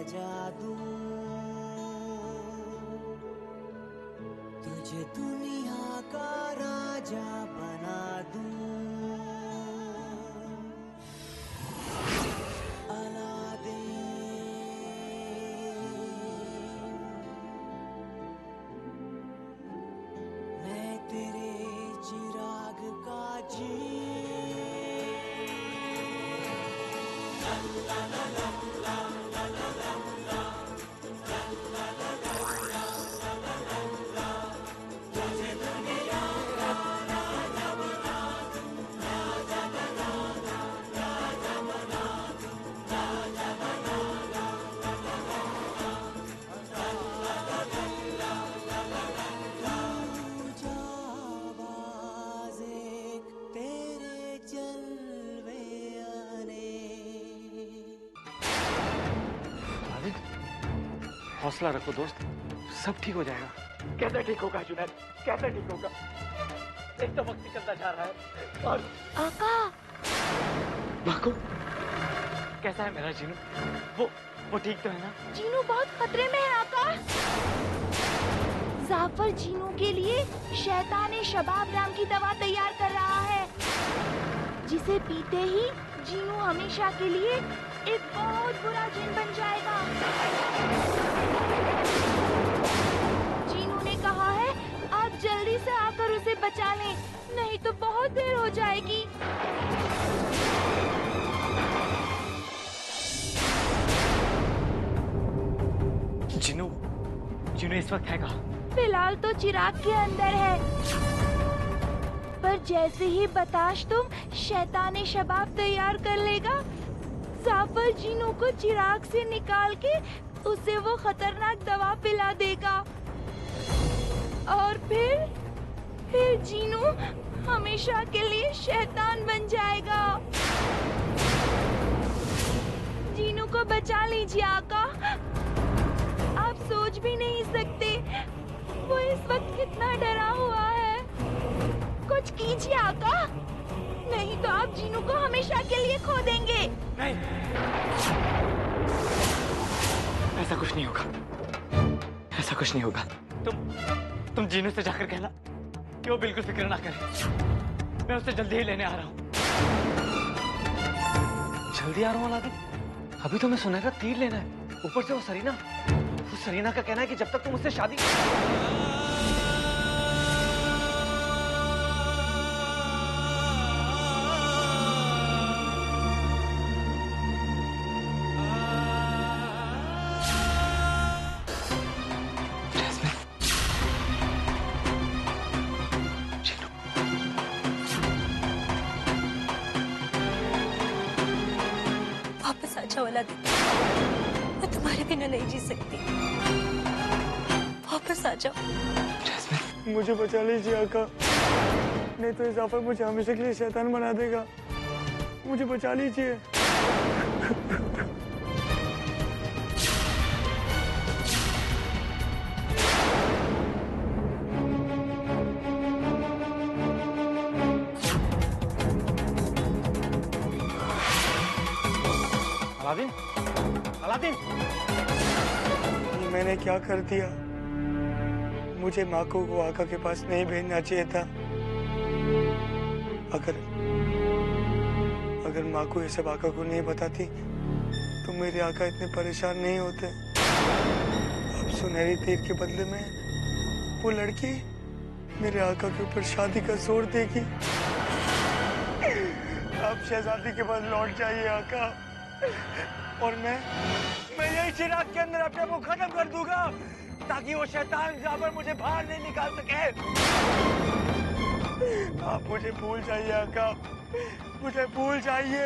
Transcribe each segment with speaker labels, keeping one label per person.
Speaker 1: सजा दूं, तुझे दुनिया का राजा बना दूं। मैं तेरे चिराग का
Speaker 2: हौसला रखो दोस्त, सब ठीक हो जाएगा।
Speaker 3: कैसे ठीक होगा जुनैद, कैसे ठीक होगा? एक तो वक्त निकलता जा रहा है और
Speaker 4: आका
Speaker 2: बाको, कैसा है मेरा जीनू? वो ठीक तो है ना?
Speaker 4: जीनू बहुत खतरे में है आका। जाफर जीनू के लिए शैतान शबाब नाम की दवा तैयार कर रहा है, जिसे पीते ही जीनू हमेशा के लिए एक बहुत बुरा जिन बन जाएगा। जीनू ने कहा है आप जल्दी से आकर उसे बचा लें, नहीं तो बहुत देर हो जाएगी।
Speaker 2: जीनू इस वक्त है कहाँ?
Speaker 4: फिलहाल तो चिराग के अंदर है, पर जैसे ही बताश तुम शैतान शबाब तैयार कर लेगा, जाफर जीनू को चिराग से निकाल के उसे वो खतरनाक दवा पिला देगा और फिर जीनू हमेशा के लिए शैतान बन जाएगा। जीनू को बचा लीजिए आका, आप सोच भी नहीं सकते वो इस वक्त कितना डरा हुआ है। कुछ कीजिए आका, नहीं तो आप जीनू को हमेशा के लिए खो देंगे।
Speaker 2: नहीं, ऐसा कुछ नहीं होगा, ऐसा कुछ नहीं होगा। तुम जीनू से जाकर कहना कि वो बिल्कुल फिक्र ना करे, मैं उससे जल्दी ही लेने आ रहा हूँ। जल्दी आ रहा हूँ अलादीन? अभी तो मैं सुनहरा तीर लेना है, ऊपर से वो सरीना का कहना है कि जब तक तुम उससे शादी
Speaker 5: वापस आ जाओ अलादीन, मैं तुम्हारे बिना नहीं जी सकती। वापस आ जाओ।
Speaker 3: मुझे बचा लीजिए आका, नहीं तो जाफर मुझे हमेशा के लिए शैतान बना देगा। मुझे बचा लीजिए।
Speaker 2: Aladdin, Aladdin!
Speaker 3: मैंने क्या कर दिया? मुझे माको को आका के पास नहीं भेजना चाहिए था। अगर माको ये सब आका को नहीं बताती तो मेरे आका इतने परेशान नहीं होते। अब सुनहरी तीर के बदले में वो लड़की मेरे आका के ऊपर शादी का जोर देगी। आप शहजादी के पास लौट जाइए आका, और मैं यही चिराग के अंदर अपने को खत्म कर दूंगा, ताकि वो शैतान जाफर मुझे बाहर नहीं निकाल सके। आप मुझे भूल जाइए आका, मुझे भूल जाइए।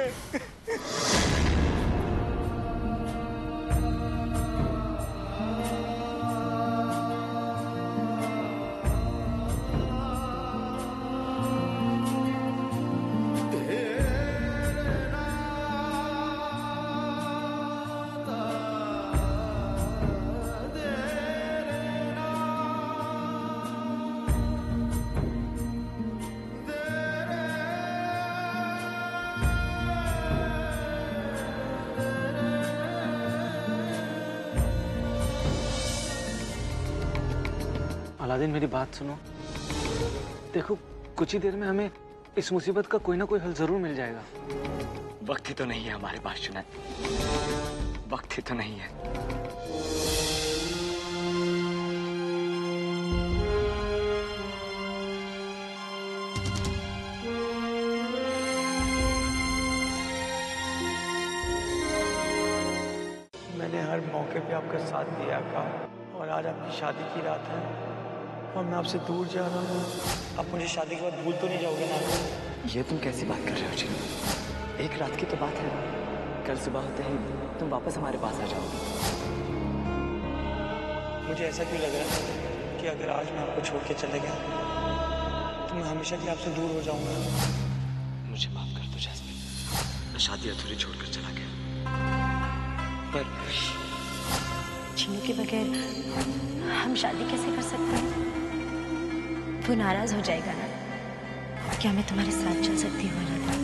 Speaker 6: अलादीन मेरी बात सुनो। देखो कुछ ही देर में हमें इस मुसीबत का कोई ना कोई हल जरूर मिल जाएगा।
Speaker 2: वक्त ही तो नहीं है हमारे पास जुनैद, वक्त ही तो नहीं है।
Speaker 3: मैंने हर मौके पे आपका साथ दिया आका, और आज आपकी शादी की रात है और मैं आपसे दूर जा रहा हूँ। आप मुझे शादी के बाद भूल तो नहीं जाओगे ना?
Speaker 2: ये तुम कैसी बात कर रहे हो जी? एक रात की तो बात है, कल सुबह होते ही तुम वापस हमारे पास आ जाओगे।
Speaker 3: मुझे ऐसा क्यों लग रहा है कि अगर आज मैं आपको छोड़ के चले गया तो मैं हमेशा के लिए आपसे दूर हो जाऊंगा।
Speaker 2: मुझे माफ कर दो जैस्मिन, मैं शादी अधूरी छोड़कर चला गया, पर
Speaker 5: जीनू के बगैर हम शादी कैसे कर सकते हैं? वो नाराज हो जाएगा ना। क्या मैं तुम्हारे साथ चल सकती हूँ अलादीन?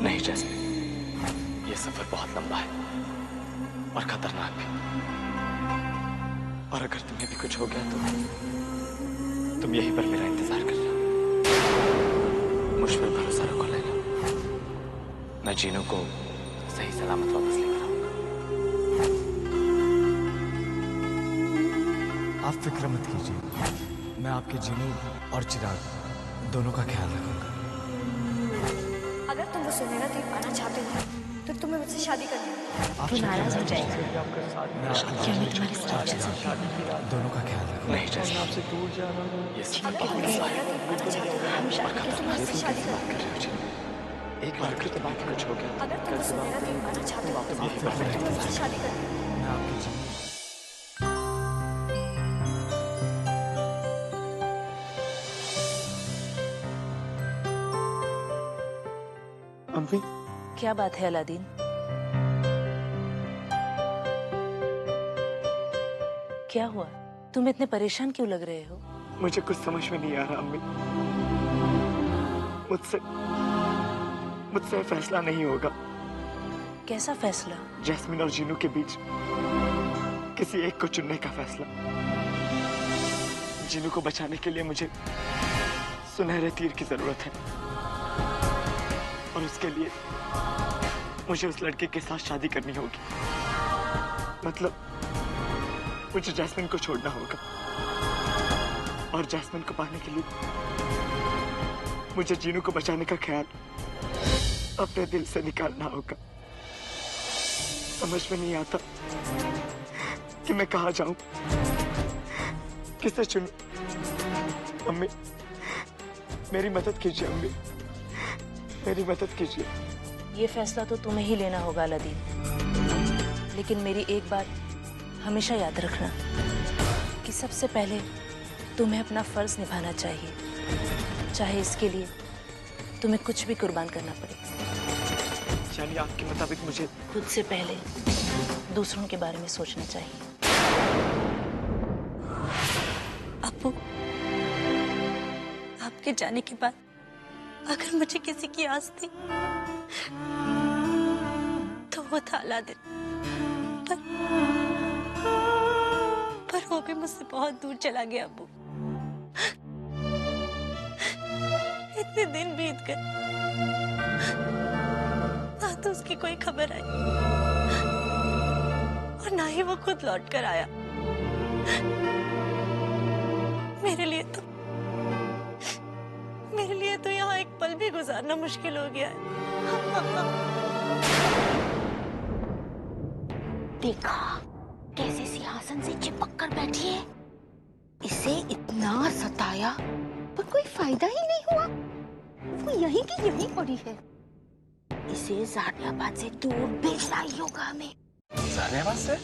Speaker 2: नहीं जैस्मिन, ये सफर बहुत लंबा है और खतरनाक भी, और अगर तुम्हें भी कुछ हो गया तो तुम यहीं पर मेरा इंतजार करना। मुझ पर भरोसा रखो लैला, मैं जीनू को सही सलामत वापस लेकर आऊंगा।
Speaker 7: आप फिक्र मत कीजिए, मैं आपके जीनू और चिराग दोनों का ख्याल रखूंगा।
Speaker 5: अगर तुम वो सुनहरा द्वीप पाना चाहते हो तो तुम्हें मुझसे शादी करनी है।
Speaker 7: वो
Speaker 5: नाराज हो जाएगा।
Speaker 7: मैं आपके
Speaker 5: क्या मैं तुम्हारे साथ चल सकती हूँ?
Speaker 7: दोनों का ख्याल रखूंगा।
Speaker 2: नहीं जैस्मिन,
Speaker 3: आपसे दूर जा रहा हूँ।
Speaker 2: ये सब
Speaker 5: अगर
Speaker 2: बहुत
Speaker 5: तुम
Speaker 2: लंबा है।
Speaker 5: सुनहरा द्वीप पाना चाहते हो हम शादी कैसे मुझसे शादी
Speaker 2: बात
Speaker 5: करें?
Speaker 2: कर रहे हो जी? एक बार अगर तुम्हें कुछ हो गया तो
Speaker 5: अगर तुम वो सुनहरा द्वीप पाना चाहते हो तो
Speaker 2: यहीं पर मेरा
Speaker 5: तुम्हें मुझसे शादी करनी है।
Speaker 7: मैं आपके जीनू
Speaker 3: अम्मी,
Speaker 8: क्या बात है अलादीन? क्या हुआ? तुम इतने परेशान क्यों लग रहे हो?
Speaker 3: मुझे कुछ समझ में नहीं आ रहा अम्मी। मुझसे फैसला नहीं होगा।
Speaker 8: कैसा फैसला?
Speaker 3: जैस्मिन और जीनू के बीच किसी एक को चुनने का फैसला। जीनू को बचाने के लिए मुझे सुनहरे तीर की जरूरत है, और उसके लिए मुझे उस लड़के के साथ शादी करनी होगी। मतलब मुझे जैस्मिन को छोड़ना होगा, और जैस्मिन को पाने के लिए मुझे जीनू को बचाने का ख्याल अपने दिल से निकालना होगा। समझ में नहीं आता कि मैं कहाँ जाऊं, किसे चुनूं। अम्मी, मेरी मदद कीजिए अम्मी, मेरी मदद कीजिए।
Speaker 8: ये फैसला तो तुम्हें ही लेना होगा अलादीन, लेकिन मेरी एक बात हमेशा याद रखना कि सबसे पहले तुम्हें अपना फर्ज निभाना चाहिए, चाहे इसके लिए तुम्हें कुछ भी कुर्बान करना पड़े।
Speaker 3: यानी आपके मुताबिक मुझे
Speaker 8: खुद से पहले दूसरों के बारे में सोचना चाहिए।
Speaker 5: अप्पू, आपके जाने के बाद अगर मुझे किसी की आस थी तो वो था अलादीन, पर वो भी मुझसे बहुत दूर चला गया अब्बू। इतने दिन बीत गए, ना तो उसकी कोई खबर आई और ना ही वो खुद लौट कर आया। मेरे लिए तो यहाँ एक पल भी गुजारना मुश्किल हो गया है।
Speaker 9: देखा कैसे सिंहासन से चिपक कर बैठी है। इसे इतना सताया पर कोई फायदा ही नहीं हुआ। वो यहीं की यहीं पड़ी है। इसे ज़ानियाबाद से दूर भेजना ही होगा हमें।
Speaker 6: ज़ानियाबाद से?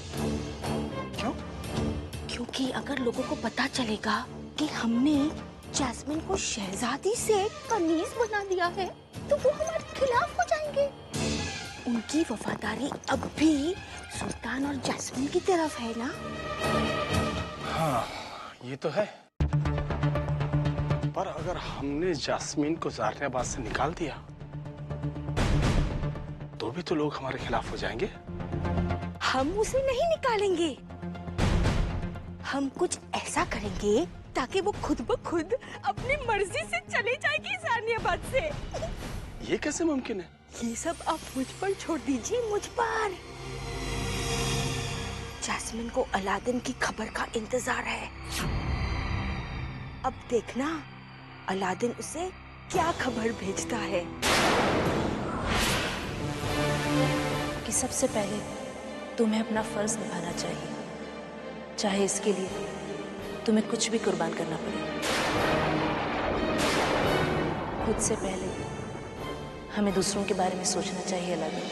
Speaker 6: क्यों?
Speaker 9: क्योंकि अगर लोगों को पता चलेगा कि हमने जैस्मिन को शहजादी से कनीज बना दिया है तो वो हमारे खिलाफ हो जाएंगे। उनकी वफादारी अब भी सुल्तान और जैस्मिन की तरफ है ना?
Speaker 6: हाँ, ये तो है। पर अगर हमने जैस्मिन को ज़ानियाबाद से निकाल दिया तो भी तो लोग हमारे खिलाफ हो जाएंगे।
Speaker 9: हम उसे नहीं निकालेंगे। हम कुछ ऐसा करेंगे ताकि वो खुद ब खुद अपनी मर्जी से चली जाएगी सानियाबाद से।
Speaker 10: ये कैसे मुमकिन है?
Speaker 9: ये सब आप मुझ पर छोड़ दीजिए, मुझ पर। जैस्मिन को अलादीन की खबर का इंतजार है। अब देखना अलादीन उसे क्या खबर भेजता है।
Speaker 8: कि सबसे पहले तुम्हें अपना फर्ज निभाना चाहिए, चाहे इसके लिए तुम्हें कुछ भी कुर्बान करना पड़े। खुद से पहले हमें दूसरों के बारे में सोचना चाहिए अलादीन।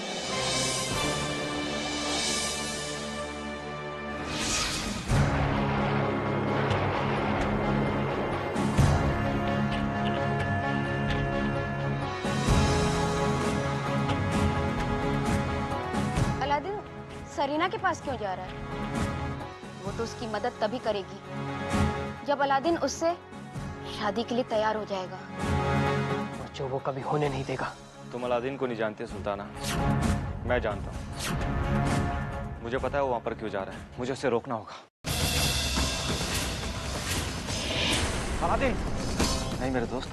Speaker 11: अलादीन सरीना के पास क्यों जा रहा है? वो तो उसकी मदद तभी करेगी जब अलादीन उससे शादी के लिए तैयार हो जाएगा,
Speaker 12: और जो वो कभी होने नहीं देगा।
Speaker 6: तुम अलादीन को नहीं जानते सुल्ताना, मैं जानता हूँ। मुझे पता है वो वहां पर क्यों जा रहा है। मुझे उसे रोकना होगा। अलादीन! नहीं मेरे दोस्त,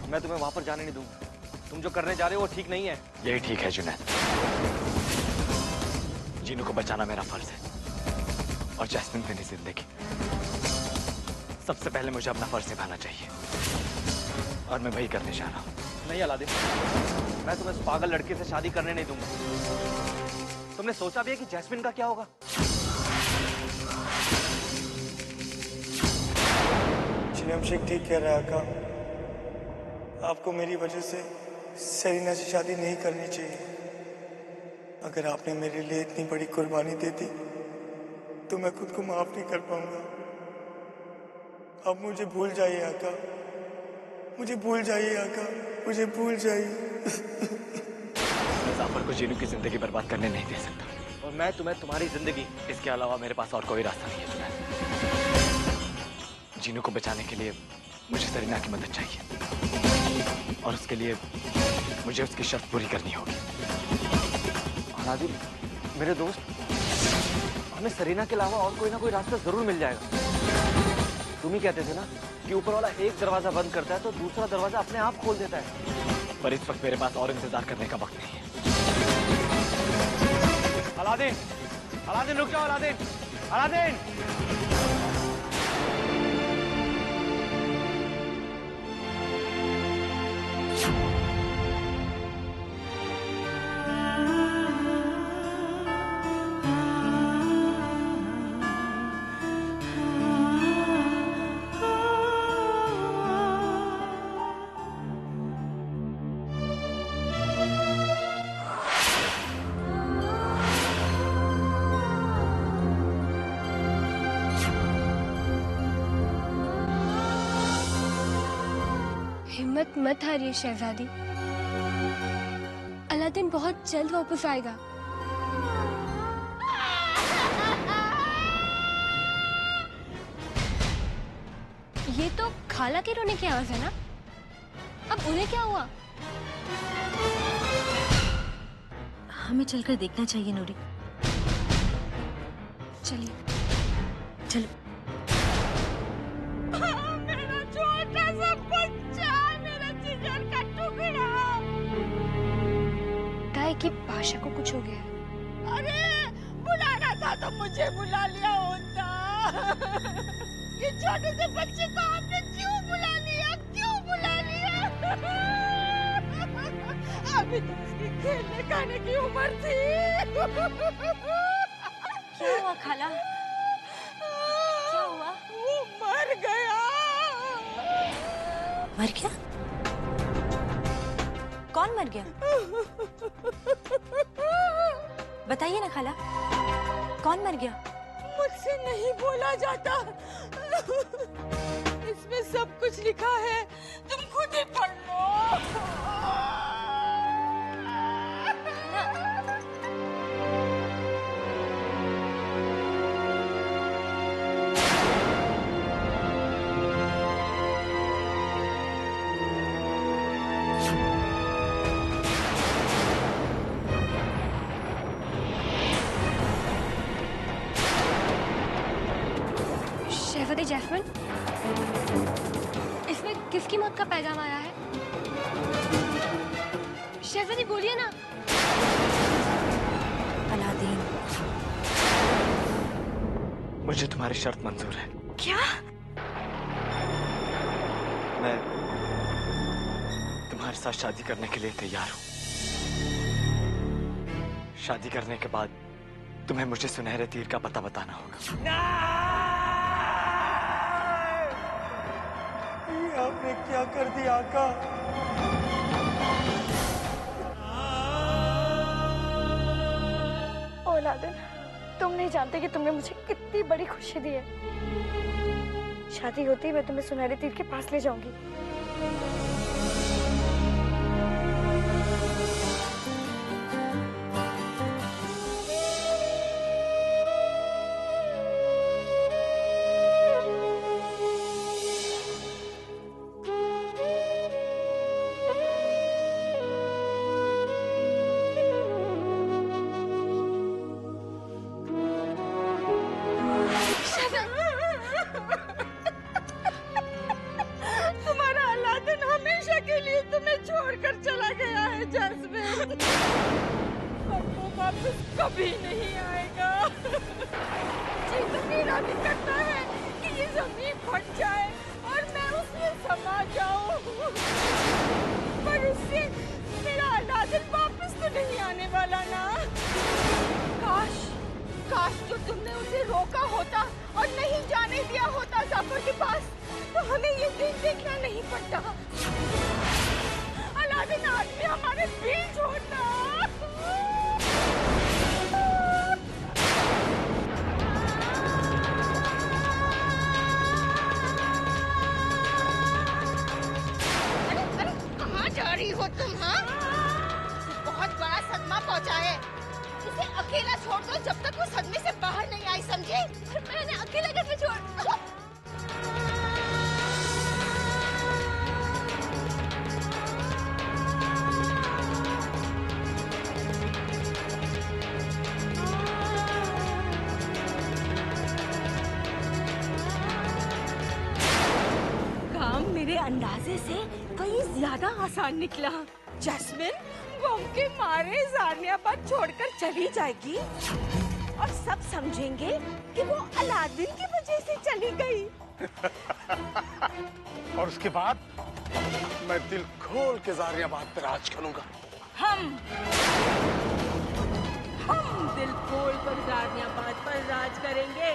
Speaker 6: मैं तुम्हें वहां पर जाने नहीं दूंगा। तुम जो करने जा रहे हो वो ठीक नहीं है।
Speaker 2: यही ठीक है जुनैद। जीनू को बचाना मेरा फर्ज है और जैस्मिन मेरी जिंदगी। सबसे पहले मुझे अपना फर्ज निभाना चाहिए और मैं वही करने जा रहा हूँ।
Speaker 6: नहीं अलादीन, मैं तुम्हें इस पागल लड़के से शादी करने नहीं दूंगा। तुमने सोचा भी है कि जैस्मिन का क्या होगा?
Speaker 3: जिनम शेख ठीक कह रहा है आका। आपको मेरी वजह से सरीना से शादी नहीं करनी चाहिए। अगर आपने मेरे लिए इतनी बड़ी कुर्बानी दे दी तो मैं खुद को माफ नहीं कर पाऊंगा। अब मुझे भूल जाइए आका, मुझे भूल जाइए आका, मुझे भूल जाइए।
Speaker 2: मैं जाफर को जीनू की जिंदगी बर्बाद करने नहीं दे सकता।
Speaker 6: और मैं तुम्हें तुम्हारी जिंदगी।
Speaker 2: इसके अलावा मेरे पास और कोई रास्ता नहीं है जुनैद। जीनू को बचाने के लिए मुझे सरीना की मदद चाहिए और उसके लिए मुझे उसकी शर्त पूरी करनी होगी।
Speaker 6: अलादीन मेरे दोस्त, हमें सरीना के अलावा और कोई ना कोई रास्ता जरूर मिल जाएगा। तुम ही कहते थे ना कि ऊपर वाला एक दरवाजा बंद करता है तो दूसरा दरवाजा अपने आप खोल देता है।
Speaker 2: पर इस वक्त मेरे पास और इंतजार करने का वक्त नहीं है।
Speaker 6: अलादीन! अलादीन रुक जाओ अलादीन! अलादीन!
Speaker 13: हिम्मत मत हारिए शहजादी, अलादीन बहुत जल्द वापस आएगा। ये तो खाला के रोने की आवाज है ना? अब उन्हें क्या हुआ?
Speaker 5: हमें चलकर देखना चाहिए नूरी।
Speaker 13: चलिए।
Speaker 5: चलो।
Speaker 9: मेरा छोटा सा बच्चा, मेरा जिगर का टुकड़ा।
Speaker 13: ताई की पाशा को कुछ हो गया।
Speaker 9: अरे बुलाना था तो मुझे बुला लिया होता। ये छोटे से बच्चे को आपने क्यों बुला लिया? क्यों बुला लिया? अभी तो उसकी खेलने खाने की उम्र थी।
Speaker 5: क्या हुआ खाला? क्या हुआ?
Speaker 9: वो मर गया।
Speaker 5: मर गया? कौन मर गया? बताइए ना खाला, कौन मर गया?
Speaker 9: मुझसे नहीं बोला जाता। इसमें सब कुछ लिखा है, तुम खुद ही पढ़ लो।
Speaker 13: शहजादी जैस्मिन, इसमें किसकी मौत का पैगाम आया है? शहजादी बोलिए ना।
Speaker 5: अलादीन,
Speaker 2: मुझे तुम्हारी शर्त मंजूर है।
Speaker 5: क्या?
Speaker 2: मैं तुम्हारे साथ शादी करने के लिए तैयार हूं। शादी करने के बाद तुम्हें मुझे सुनहरे तीर का पता बताना होगा।
Speaker 3: ये आपने क्या कर दिया आका?
Speaker 4: ओ अलादीन, तुम नहीं जानते कि तुमने मुझे कितनी बड़ी खुशी दी है। शादी होती मैं तुम्हें सुनहरे तीर के पास ले जाऊंगी।
Speaker 14: तुम्हारा अलादीन हमेशा के लिए तुम्हें छोड़कर चला गया है जैस्मिन। अब वो वापस कभी नहीं आएगा। जी तो मेरा भी करता है कि ये जमीन फट जाए और मैं उसमें समा जाऊं, पर उससे मेरा अलादीन वापस तो नहीं आने वाला ना। काश काश जो तुमने उसे रोका होता और नहीं जाने दिया होता जाफर के पास, तो हमें ये दिन देखना नहीं पड़ता। अलादीन आज भी हमारे बीच होता। अरे कहाँ जा रही हो तुम? हाँ, बहुत बड़ा सदमा पहुँचा है। इसे अकेला छोड़ दो जब तक वो सदमे से बाहर नहीं आई, समझे? मैंने अकेला कैसे छोड़? काम मेरे अंदाजे से कहीं ज्यादा आसान निकला। जैस्मिन गम के मारे जानियाबाद छोड़कर चली जाएगी और सब समझेंगे कि वो अलादीन की वजह से चली गई।
Speaker 10: और उसके बाद मैं दिल खोल के जानियाबाद पर राज करूंगा।
Speaker 14: हम दिल खोल कर जानियाबाद पर राज करेंगे।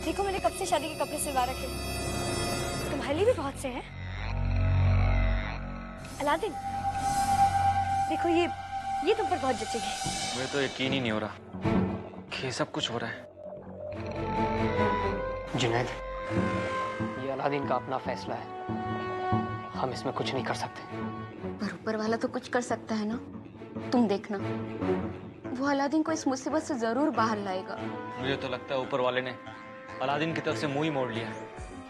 Speaker 4: देखो मैंने कब से शादी के कपड़े सिलवा रखे, तुम्हारे लिए भी बहुत से हैं। अलादीन देखो ये तुम पर बहुत जचेगी।
Speaker 6: मुझे तो यकीन ही नहीं हो रहा कि ये सब कुछ हो रहा है।
Speaker 12: जुनैद, ये अलादीन का अपना फैसला है, हम इसमें कुछ नहीं कर सकते।
Speaker 11: पर ऊपर वाला तो कुछ कर सकता है ना। तुम देखना, वो अलादीन को इस मुसीबत से जरूर बाहर लाएगा।
Speaker 6: मुझे तो लगता है ऊपर वाले ने अलादीन की तरफ से मुंह ही मोड़ लिया।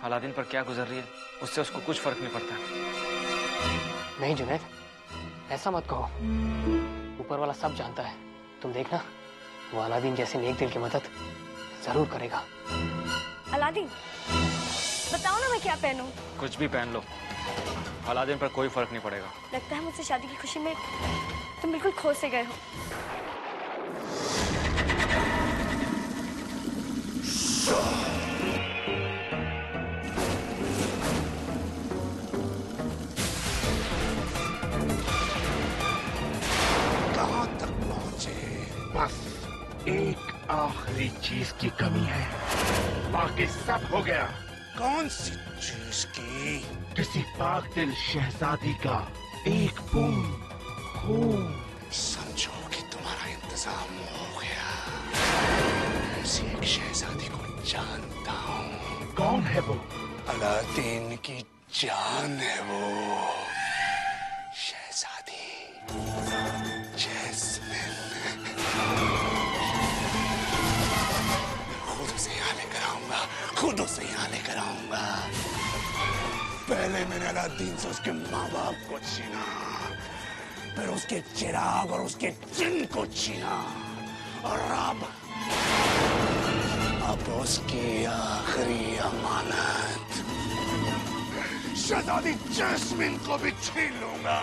Speaker 6: अलादीन पर क्या गुजर रही है उससे उसको कुछ फर्क नहीं पड़ता।
Speaker 12: नहीं जुनैद, ऐसा मत कहो। ऊपर वाला सब जानता है। तुम देखना, वो अलादीन जैसे नेक दिल की मदद जरूर करेगा।
Speaker 4: अलादीन बताओ ना मैं क्या पहनूं?
Speaker 6: कुछ भी पहन लो, अलादीन पर कोई फर्क नहीं पड़ेगा।
Speaker 4: लगता है मुझसे शादी की खुशी में तुम बिल्कुल खो से गए हो।
Speaker 10: कहाँ तक पहुँचे? बस एक आखिरी चीज की कमी है, बाकी सब हो गया। कौन सी चीज की? किसी पाक दिल शहजादी का एक बूंद खून। समझो कि तुम्हारा इंतजाम हो गया। ऐसी एक शहजादी को जानता हूँ। कौन है वो? अलादीन की जान है वो, शहजादी जैस्मिन। खुद उसे यहाँ लेकर आऊंगा, खुद उसे यहाँ लेकर आऊंगा। पहले मैंने अलादीन से उसके माँ बाप को छीना, फिर उसके चिराग और उसके जिन को छीना, और अब उसकी आखिरी अमानत शहजादी जैस्मिन को भी छीन लूंगा।